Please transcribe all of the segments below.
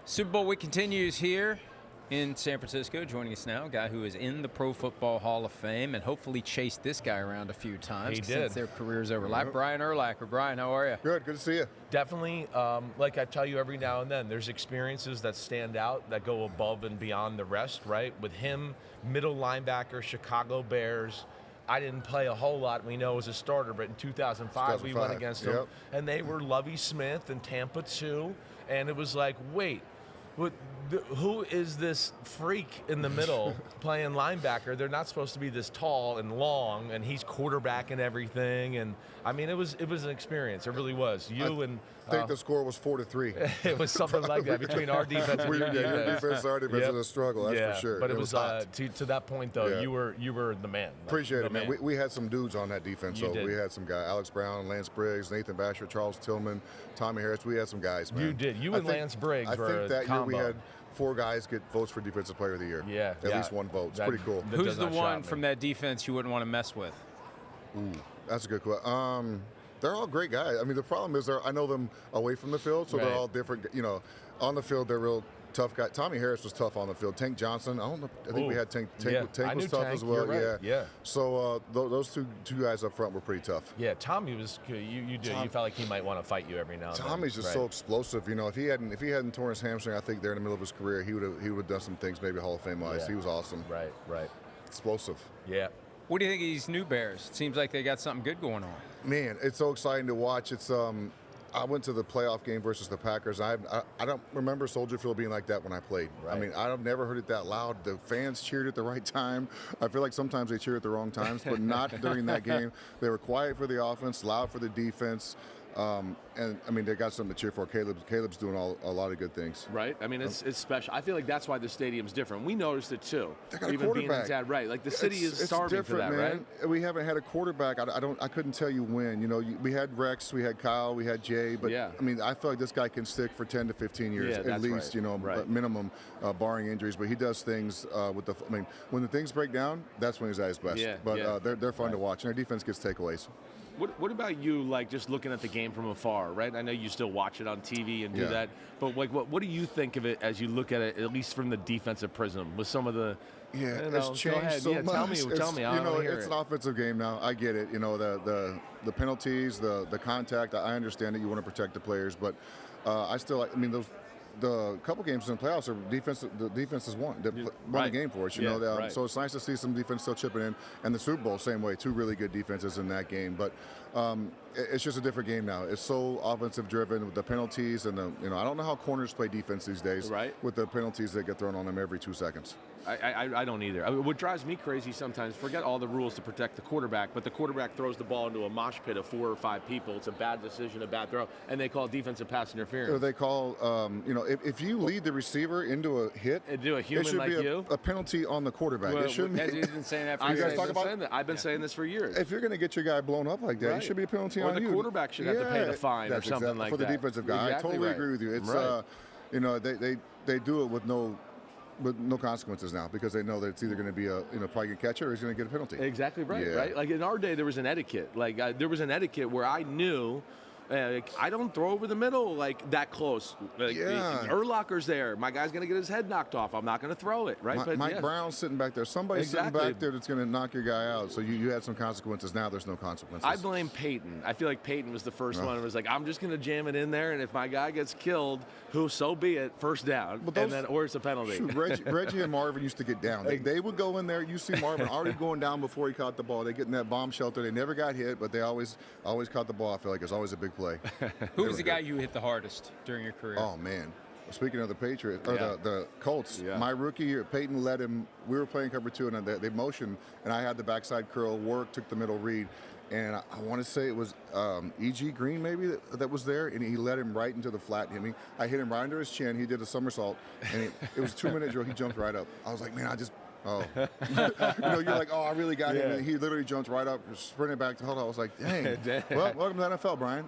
Super Bowl week continues here in San Francisco. Joining us now, a guy who is in the Pro Football Hall of Fame and hopefully chased this guy around a few times since their careers overlap. Brian Urlacher. Brian, how are you? Good to see you. Definitely, like I tell you every now and then, there's experiences that stand out that go above and beyond the rest, right? With him, middle linebacker, Chicago Bears. I didn't play a whole lot, we know, as a starter, but in 2005 we went against them. And they were Lovie Smith and Tampa 2, and it was like, wait, who is this freak in the middle playing linebacker? They're not supposed to be this tall and long, and he's quarterback and everything. And I mean, it was an experience. It really was. I think the score was 4-3. It was something like that between our defense and your defense. Your defense, our defense is a struggle. That's for sure. But it was to that point though. You were the man. Appreciate it, man. We had some dudes on that defense. So we had some guys: Alex Brown, Lance Briggs, Nathan Basher, Charles Tillman, Tommy Harris. We had some guys, man. You did. You and Lance Briggs were I think that combo. year we had 4 guys get votes for Defensive Player of the Year. Yeah. At least 1 vote. It's pretty cool. Who's the one from that defense you wouldn't want to mess with? Ooh, that's a good question. They're all great guys. I mean, the problem is I know them away from the field, so they're all different. You know, on the field, they're real tough guys. Tommy Harris was tough on the field. Tank Johnson, I don't know. I think we had Tank. Tank was tough as well. Right. Yeah. So those two guys up front were pretty tough. Yeah, Tommy was. You felt like he might want to fight you every now and then. Tommy's just so explosive. You know, if he hadn't torn his hamstring, I think there in the middle of his career, he would have done some things maybe Hall of Fame wise. He was awesome. Right. Explosive. Yeah. What do you think of these new Bears? It seems like they got something good going on. Man, it's so exciting to watch. It's I went to the playoff game versus the Packers. I don't remember Soldier Field being like that when I played. Right. I mean, I've never heard it that loud. The fans cheered at the right time. I feel like sometimes they cheer at the wrong times, but not during that game. They were quiet for the offense, loud for the defense. And I mean, they got something to cheer for. Caleb's doing a lot of good things. Right. I mean, it's special. I feel like that's why the stadium's different. We noticed it too. They got a even quarterback. being that, right. Like the city is it's starving for that, man. right? We haven't had a quarterback. I couldn't tell you when. You know, we had Rex, we had Kyle, we had Jay, but I mean, I feel like this guy can stick for 10 to 15 years at least. You know, minimum, barring injuries. But he does things with the. I mean, when the things break down, that's when he's at his best. But they're fun to watch, and their defense gets takeaways. What about you, like, just looking at the game from afar, right? I know you still watch it on TV and do that, but like, what do you think of it as you look at it, at least from the defensive prism, with some of the it's changed so much. Tell me. You know, it's an offensive game now. I get it. You know, the penalties, the contact. I understand that you want to protect the players, but I mean, the couple games in the playoffs, the defense has won the game for us. You know, so it's nice to see some defense still chipping in. And the Super Bowl, same way, 2 really good defenses in that game. But it's just a different game now. It's so offensive driven with the penalties and I don't know how corners play defense these days. With the penalties that get thrown on them every 2 seconds. I don't either. I mean, what drives me crazy sometimes, forget all the rules to protect the quarterback, but the quarterback throws the ball into a mosh pit of 4 or 5 people. It's a bad decision, a bad throw, and they call defensive pass interference. They call, if you lead the receiver into a hit, a human like you, a penalty on the quarterback. Well, it shouldn't be. He's been saying that for years. I've been saying this for years. If you're going to get your guy blown up like that, it should be a penalty on you. Or the quarterback should have to pay the fine or something like that. For the defensive guy. I totally agree with you. It's, they do it with no consequences now because they know that it's either going to be probably a catcher or he's going to get a penalty. Exactly right, right? Like in our day, there was an etiquette. Like there was an etiquette where I knew I don't throw over the middle like that close. Urlacher's there. My guy's going to get his head knocked off. I'm not going to throw it, right? Mike Brown's sitting back there. Somebody's sitting back there that's going to knock your guy out. So you had some consequences. Now there's no consequences. I blame Peyton. I feel like Peyton was the first one. It was like, I'm just going to jam it in there, and if my guy gets killed, so be it, first down, or it's a penalty. Shoot, Reggie and Marvin used to get down. They would go in there. You see Marvin already going down before he caught the ball. They get in that bomb shelter. They never got hit, but they always caught the ball. I feel like it's always a big play. Who was the guy you hit the hardest during your career? Oh, man. Speaking of the Patriots, or the Colts, my rookie year, Peyton led him. We were playing cover 2, and they motioned, and I had the backside curl, took the middle read, and I want to say it was E.G. Green maybe that was there, and he led him right into the flat. I hit him right under his chin. He did a somersault, and it was 2 minutes drill. He jumped right up. I was like, man, Oh, you're like, oh, I really got him. And he literally jumped right up, sprinted back to hold on. I was like, dang. Well, welcome to the NFL, Brian.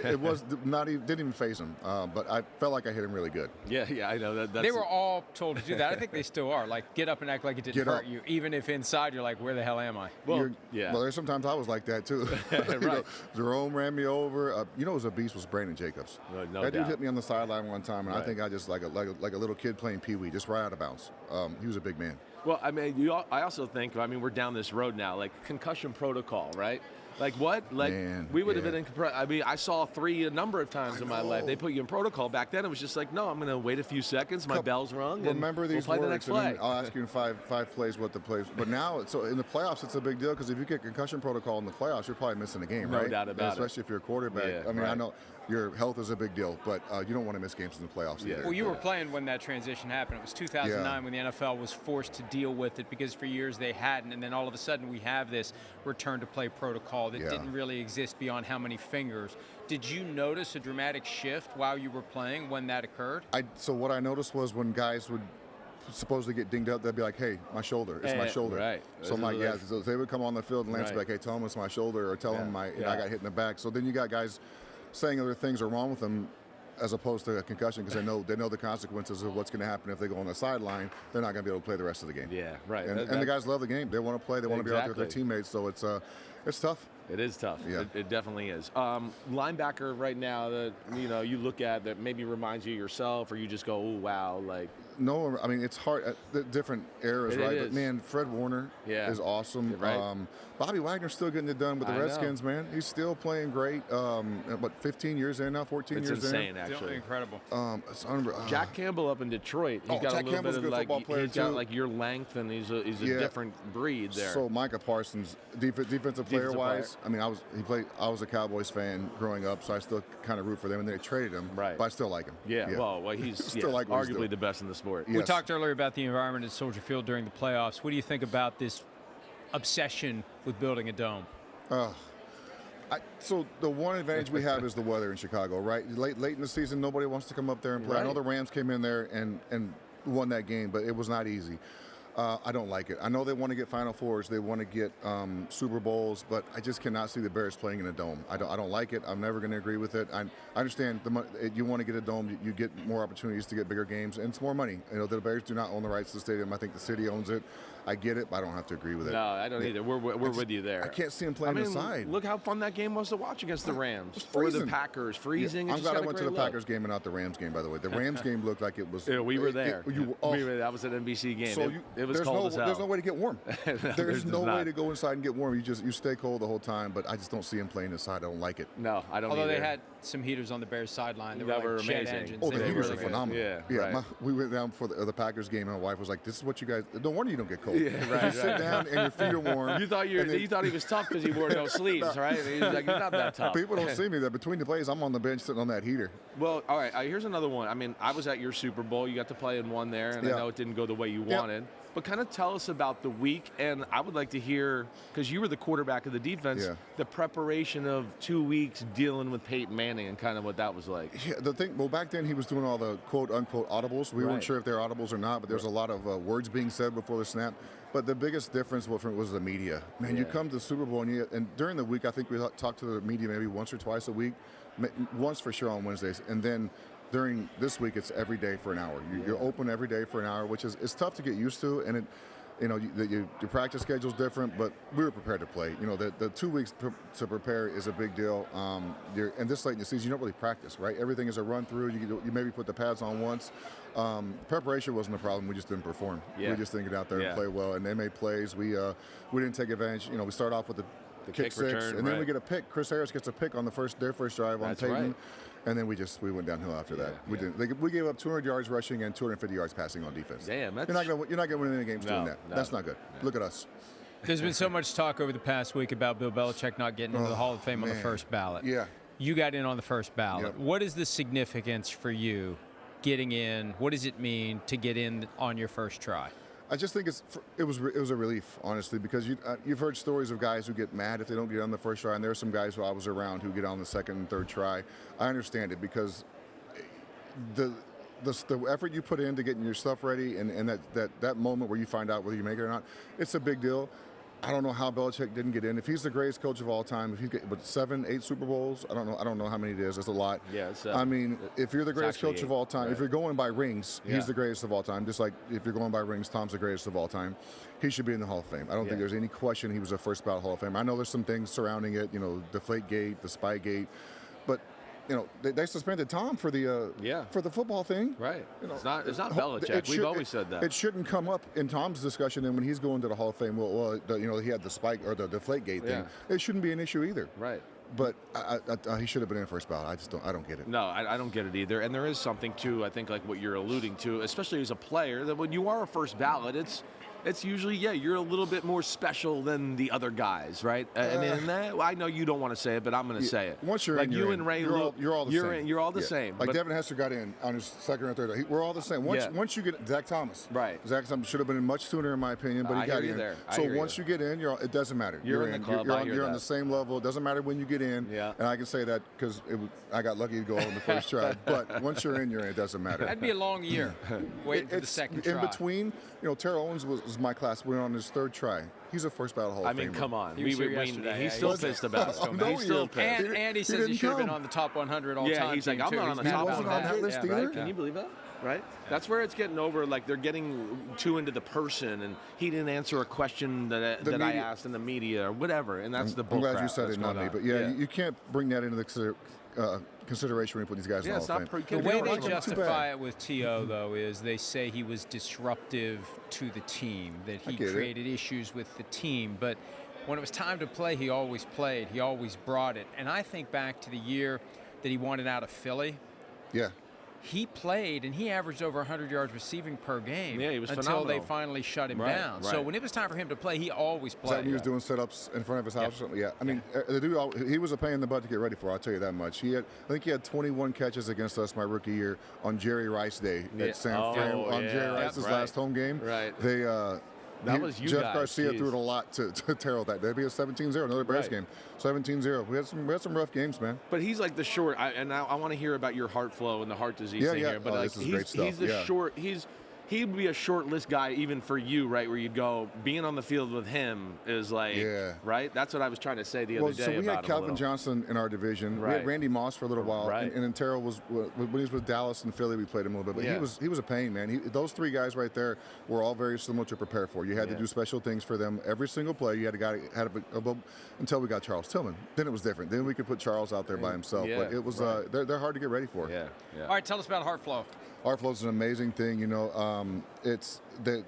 It was not even, didn't even phase him, but I felt like I hit him really good. Yeah, I know that. They were all told to do that. I think they still are. Like, get up and act like it didn't hurt you, even if inside you're like, where the hell am I? Well, there's sometimes I was like that too. Right. Jerome ran me over. It was a beast was Brandon Jacobs. No that doubt. dude hit me on the sideline one time, and I think I just like a little kid playing pee-wee, just right out of bounds. He was a big man. Well, I mean, I also think, we're down this road now, like concussion protocol, right? Like what? Like we would have been in. I saw 3 a number of times in my life. They put you in protocol. Back then, it was just like, no, I'm going to wait a few seconds. My bell's rung. Remember these we'll play words, the next and play. I'll ask you in five plays what the plays. But now, so in the playoffs, it's a big deal because if you get concussion protocol in the playoffs, you're probably missing a game, right? No doubt about it. Especially if you're a quarterback. I know your health is a big deal, but you don't want to miss games in the playoffs either. Well, you were playing when that transition happened. It was 2009 when the NFL was forced to deal with it because for years they hadn't, and then all of a sudden we have this return to play protocol that didn't really exist beyond how many fingers. Did you notice a dramatic shift while you were playing when that occurred? So what I noticed was when guys would supposedly get dinged up, they'd be like, hey, my shoulder, it's my shoulder. Right. So I'm like, so they would come on the field and Lance would be like, hey, tell him it's my shoulder, or tell him I got hit in the back. So then you got guys saying other things are wrong with them as opposed to a concussion because they know the consequences of what's going to happen if they go on the sideline. They're not going to be able to play the rest of the game. Yeah, right. And the guys love the game. They want to play. They want to be out there with their teammates. So it's tough. It is tough. Yeah. It definitely is. Linebacker right now that you look at that maybe reminds you of yourself, or you just go, oh wow, like. No, I mean it's hard. Different eras, right? Is. But man, Fred Warner is awesome. Right. Bobby Wagner's still getting it done with the Redskins, man. He's still playing great. 15 years in now, 14 years in. It's insane, actually. Incredible. Jack Campbell up in Detroit. He's got Jack a little Campbell's bit of football player he's got like your length, and he's a different breed there. So Micah Parsons, defensive player wise, I mean, I was a Cowboys fan growing up, so I still kind of root for them, and they traded him, but I still like him. Yeah. Well, he's still arguably the best in the sport. Yes. We talked earlier about the environment at Soldier Field during the playoffs. What do you think about this obsession with building a dome? So the one advantage we have is the weather in Chicago, right? Late in the season, nobody wants to come up there and play. I know the Rams came in there and won that game, but it was not easy. I don't like it. I know they want to get Final Fours, they want to get Super Bowls, but I just cannot see the Bears playing in a dome. I don't like it. I'm never going to agree with it. I understand you want to get a dome, you get more opportunities to get bigger games, and it's more money. The Bears do not own the rights to the stadium. I think the city owns it. I get it, but I don't have to agree with it. No, I don't either. We're with you there. I can't see him playing inside. Look how fun that game was to watch against the Rams or the Packers. Freezing. I'm glad I went to the Packers game and not the Rams game, by the way. The Rams game looked like it was. Yeah, we were there. That was an NBC game. So it was cold as hell. There's no way to get warm. There's no way to go inside and get warm. You stay cold the whole time, but I just don't see him playing inside. I don't like it. No, I don't. Although they had some heaters on the Bears sideline that were like amazing. Engines. Oh, the heaters are phenomenal. Yeah. We went down for the Packers game, and my wife was like, "This is what you guys. No wonder you don't get cold. Yeah, right. Sit down and your feet are warm." You thought you thought he was tough because he wore no sleeves, right? He's like, you're not that tough. People don't see me. That between the plays, I'm on the bench sitting on that heater. Well, all right. Here's another one. I mean, I was at your Super Bowl. You got to play in one there, and I know it didn't go the way you wanted. But kind of tell us about the week, and I would like to hear, because you were the quarterback of the defense, the preparation of 2 weeks dealing with Peyton Manning and kind of what that was like. Yeah, the thing, well, back then he was doing all the quote-unquote audibles. We weren't sure if they're audibles or not, but there's a lot of words being said before the snap. But the biggest difference was the media. Man, you come to the Super Bowl, and during the week, I think we talked to the media maybe once or twice a week, once for sure on Wednesdays, and then during this week, it's every day for an hour. You're open every day for an hour, which is tough to get used to, and your practice schedule's different, but we were prepared to play. The 2 weeks to prepare is a big deal. And this late in the season, you don't really practice, right? Everything is a run through. You maybe put the pads on once. Preparation wasn't a problem. We just didn't perform. We just didn't get out there and play well. And they made plays. We didn't take advantage. We start off with the kick six, return, and then we get a pick. Chris Harris gets a pick on their first drive on Peyton. Right. And then we went downhill after that. We gave up 200 yards rushing and 250 yards passing on defense. Damn, you're not going to win any games doing that. No, that's not good. No. Look at us. There's been so much talk over the past week about Bill Belichick not getting into the Hall of Fame on the first ballot. Yeah. You got in on the first ballot. Yep. What is the significance for you getting in? What does it mean to get in on your first try? I just think it was a relief, honestly, because you've heard stories of guys who get mad if they don't get on the first try, and there are some guys who I was around who get on the second and third try. I understand it because the effort you put into getting your stuff ready, and that moment where you find out whether you make it or not, it's a big deal. I don't know how Belichick didn't get in. If he's the greatest coach of all time, if he's but 7, 8 Super Bowls, I don't know how many it is. It's a lot. Yeah, it's, I mean, if you're the greatest coach 8, of all time, right. if you're going by rings, he's the greatest of all time. Just like if you're going by rings, Tom's the greatest of all time. He should be in the Hall of Fame. I don't think there's any question he was a first ballot Hall of Fame. I know there's some things surrounding it, Deflategate, the Spygate, but they suspended Tom for the football thing. Right. It's not Belichick. We've always said that. It shouldn't come up in Tom's discussion, and when he's going to the Hall of Fame, he had the spike or the Deflategate thing. It shouldn't be an issue either. Right. But he should have been in first ballot. I don't get it. No, I don't get it either. And there is something too, I think, like what you're alluding to, especially as a player, that when you are a first ballot, it's usually, you're a little bit more special than the other guys, right? I know you don't want to say it, but I'm going to say it. Once you're like in, you and Ray, you're all the same. You're all the same. Like Devin Hester got in on his second or third. We're all the same. Once you get Zach Thomas, right? Zach Thomas should have been in much sooner, in my opinion, but he got in. So once you get in, it doesn't matter. You're in the club. You're on the same level. It doesn't matter when you get in. Yeah. And I can say that because I got lucky to go on the first try. But once you're in, it doesn't matter. That'd be a long year waiting for the second try. In between, Terrell Owens was my class. We're on his third try. He's a first ballot Hall of Famer. I mean, come on. He's still pissed about it. He's still pissed. And he says he should have been on the top 100 all time. Yeah, he's like, I'm not on the top 100. He wasn't on that list either? Right? Can you believe that? Right? That's where it's getting over. Like, they're getting too into the person, and he didn't answer a question that I asked in the media or whatever, and that's the bull crap. I'm glad you said it, not me. But you can't bring that into the consideration when you put these guys in the Hall of Fame. The way they justify it with T.O., though, is they say he was disruptive to the team, that he created issues with the team. But when it was time to play, he always played. He always brought it. And I think back to the year that he wanted out of Philly. Yeah. He played, and he averaged over 100 yards receiving per game he was until phenomenal. they finally shut him down. Right. So when it was time for him to play, he always played. Is that when he was doing sit-ups in front of his house or something? Yeah. I mean, the dude, he was a pain in the butt to get ready for, I'll tell you that much. I think he had 21 catches against us my rookie year on Jerry Rice Day at San Fran, on Jerry Rice's last home game. Right. That was you Jeff guys. Garcia threw it a lot to Terrell that day. It'd be a 17-0, another Bears game. 17-0. We had some rough games, man. But he's like the short. I want to hear about your heart flow and the heart disease thing here. But this is great stuff. He's the short. He'd be a short list guy even for you, right? Where you'd go, being on the field with him is like, right? That's what I was trying to say the other day. So we had Calvin Johnson in our division. Right. We had Randy Moss for a little while. Right. And then Terrell was, when he was with Dallas and Philly, we played him a little bit. But he was a pain, man. Those three guys right there were all very similar to prepare for. You had to do special things for them every single play. You had a guy until we got Charles Tillman. Then it was different. Then we could put Charles out there by himself. But it was they're hard to get ready for. Yeah. All right, tell us about heart flow. Heart flow is an amazing thing, it's that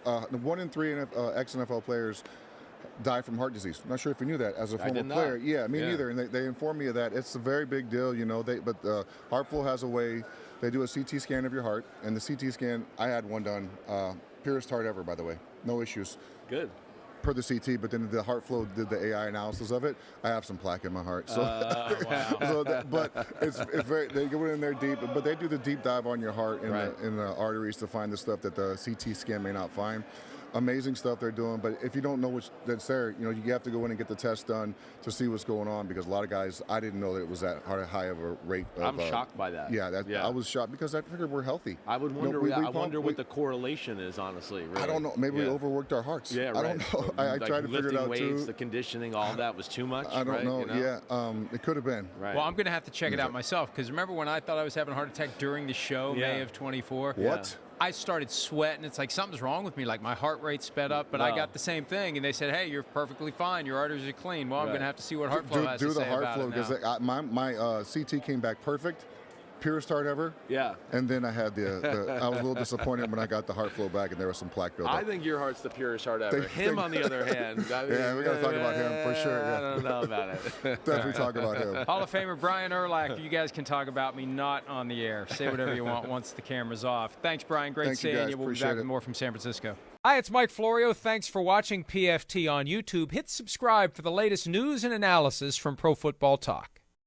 1 in 3 ex-NFL players die from heart disease. I'm not sure if you knew that as a former player. Yeah, me neither. And they informed me of that. It's a very big deal, But heart flow has a way. They do a CT scan of your heart, and the CT scan, I had one done. Purest heart ever, by the way. No issues. Good. Per the CT, but then the heart flow did the AI analysis of it. I have some plaque in my heart, so. Wow. But it's very. They go in there deep, but they do the deep dive on your heart in the arteries to find the stuff that the CT scan may not find. Amazing stuff they're doing, but if you don't know that's there, you have to go in and get the test done to see what's going on, because a lot of guys, I didn't know that it was that high of a rate. I'm shocked by that. I was shocked because I figured we're healthy. I would wonder. I wonder what the correlation is, honestly. Really. I don't know. Maybe we overworked our hearts. Yeah, right. I don't know. I tried to figure it out weights, too. The conditioning, all that was too much. I don't know. Yeah, it could have been. Right. Well, I'm going to have to check it out myself, because remember when I thought I was having a heart attack during the show, May of 24? What? I started sweating. It's like something's wrong with me. Like my heart rate sped up, but I got the same thing. And they said, hey, you're perfectly fine. Your arteries are clean. Well, I'm going to have to see what heart flow has to say about it now. Do the heart flow, because my CT came back perfect. Purest heart ever. Yeah. And then I had I was a little disappointed when I got the heart flow back and there was some plaque buildup. I think your heart's the purest heart ever. Him, on the other hand. We got to talk about him for sure. I don't know about it. Definitely talk about him. Hall of Famer Brian Urlacher. You guys can talk about me, not on the air. Say whatever you want once the camera's off. Thanks, Brian. Great seeing you. We'll be back with more from San Francisco. Hi, it's Mike Florio. Thanks for watching PFT on YouTube. Hit subscribe for the latest news and analysis from Pro Football Talk.